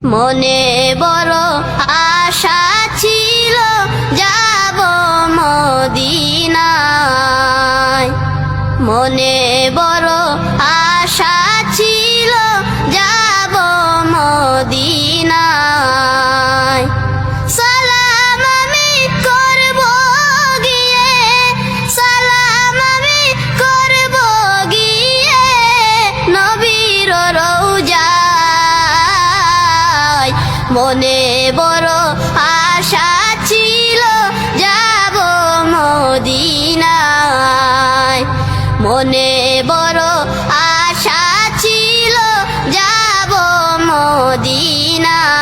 মনে বড় আশা ছিল যাব মদিনায়। মনে বড় আশা ছিল যাব মদিনায়। সালাম আমি করব গিয়ে, সালাম আমি করব গিয়ে নবীর রওজায়। মনে বড় আশা ছিল যাব মদিনায়। মনে বড় আশা ছিল যাব মদিনায়।